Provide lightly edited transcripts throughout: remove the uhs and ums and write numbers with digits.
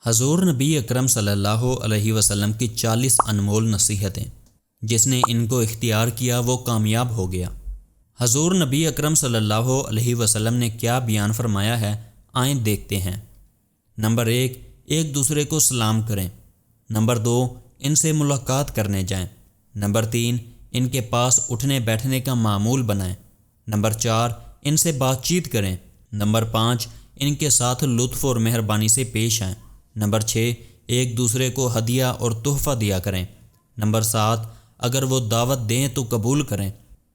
حضور نبی اکرم صلی اللہ علیہ وسلم کی 40 انمول نصیحتیں، جس نے ان کو اختیار کیا وہ کامیاب ہو گیا۔ حضور نبی اکرم صلی اللہ علیہ وسلم نے کیا بیان فرمایا ہے، آئیں دیکھتے ہیں۔ نمبر 1، ایک دوسرے کو سلام کریں۔ نمبر 2، ان سے ملاقات کرنے جائیں۔ نمبر 3، ان کے پاس اٹھنے بیٹھنے کا معمول بنائیں۔ نمبر 4، ان سے بات چیت کریں۔ نمبر 5، ان کے ساتھ لطف اور مہربانی سے پیش آئیں۔ نمبر 6، ایک دوسرے کو ہدیہ اور تحفہ دیا کریں۔ نمبر 7، اگر وہ دعوت دیں تو قبول کریں۔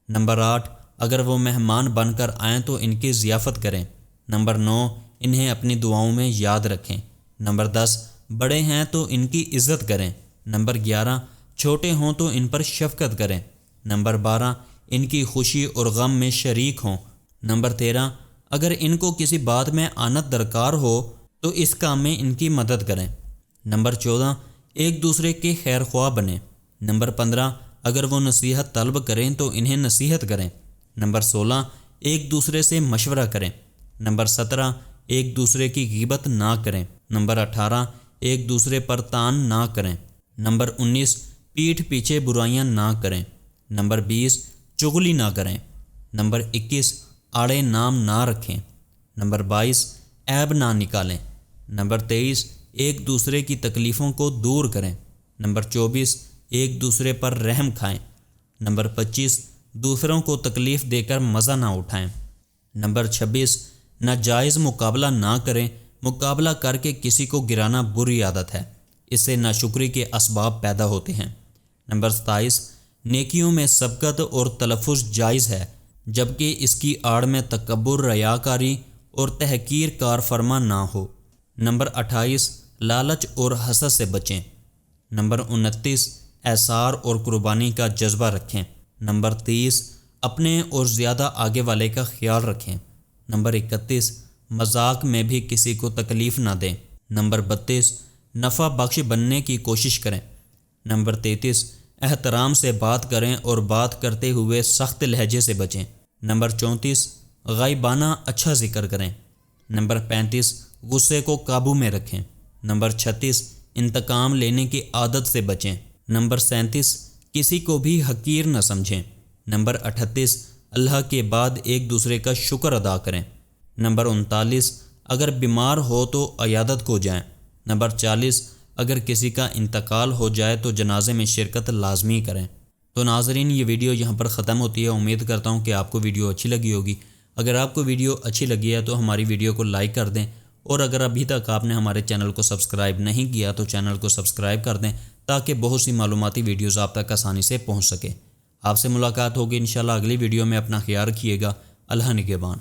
نمبر 8، اگر وہ مہمان بن کر آئیں تو ان کی ضیافت کریں۔ نمبر 9، انہیں اپنی دعاؤں میں یاد رکھیں۔ نمبر 10، بڑے ہیں تو ان کی عزت کریں۔ نمبر 11، چھوٹے ہوں تو ان پر شفقت کریں۔ نمبر 12، ان کی خوشی اور غم میں شریک ہوں۔ نمبر 13، اگر ان کو کسی بات میں آنت درکار ہو تو اس کام میں ان کی مدد کریں۔ نمبر 14، ایک دوسرے کے خیر خواہ بنیں۔ نمبر 15، اگر وہ نصیحت طلب کریں تو انہیں نصیحت کریں۔ نمبر 16، ایک دوسرے سے مشورہ کریں۔ نمبر 17، ایک دوسرے کی غیبت نہ کریں۔ نمبر 18، ایک دوسرے پر تان نہ کریں۔ نمبر 19، پیٹھ پیچھے برائیاں نہ کریں۔ نمبر 20، چغلی نہ کریں۔ نمبر 21، آڑے نام نہ رکھیں۔ نمبر 22، عیب نہ نکالیں۔ نمبر 23، ایک دوسرے کی تکلیفوں کو دور کریں۔ نمبر 24، ایک دوسرے پر رحم کھائیں۔ نمبر 25، دوسروں کو تکلیف دے کر مزہ نہ اٹھائیں۔ نمبر 26، ناجائز مقابلہ نہ کریں۔ مقابلہ کر کے کسی کو گرانا بری عادت ہے، اس سے ناشکری کے اسباب پیدا ہوتے ہیں۔ نمبر 27، نیکیوں میں سبقت اور تلفظ جائز ہے، جبکہ اس کی آڑ میں تکبر، ریاکاری اور تحقیر کار فرما نہ ہو۔ نمبر 28، لالچ اور حسد سے بچیں۔ نمبر 29، اعصار اور قربانی کا جذبہ رکھیں۔ نمبر 30، اپنے اور زیادہ آگے والے کا خیال رکھیں۔ نمبر 31، مذاق میں بھی کسی کو تکلیف نہ دیں۔ نمبر 32، نفع بخش بننے کی کوشش کریں۔ نمبر 33، احترام سے بات کریں اور بات کرتے ہوئے سخت لہجے سے بچیں۔ نمبر 34، غائبانہ اچھا ذکر کریں۔ نمبر 35، غصے کو قابو میں رکھیں۔ نمبر 36، انتقام لینے کی عادت سے بچیں۔ نمبر 37، کسی کو بھی حقیر نہ سمجھیں۔ نمبر 38، اللہ کے بعد ایک دوسرے کا شکر ادا کریں۔ نمبر 39، اگر بیمار ہو تو عیادت کو جائیں۔ نمبر 40، اگر کسی کا انتقال ہو جائے تو جنازے میں شرکت لازمی کریں۔ تو ناظرین، یہ ویڈیو یہاں پر ختم ہوتی ہے۔ امید کرتا ہوں کہ آپ کو ویڈیو اچھی لگی ہوگی۔ اگر آپ کو ویڈیو اچھی لگی ہے تو ہماری ویڈیو کو لائک کر دیں، اور اگر ابھی تک آپ نے ہمارے چینل کو سبسکرائب نہیں کیا تو چینل کو سبسکرائب کر دیں، تاکہ بہت سی معلوماتی ویڈیوز آپ تک آسانی سے پہنچ سکے۔ آپ سے ملاقات ہوگی انشاءاللہ اگلی ویڈیو میں۔ اپنا خیال رکھیے گا۔ اللہ نگہبان۔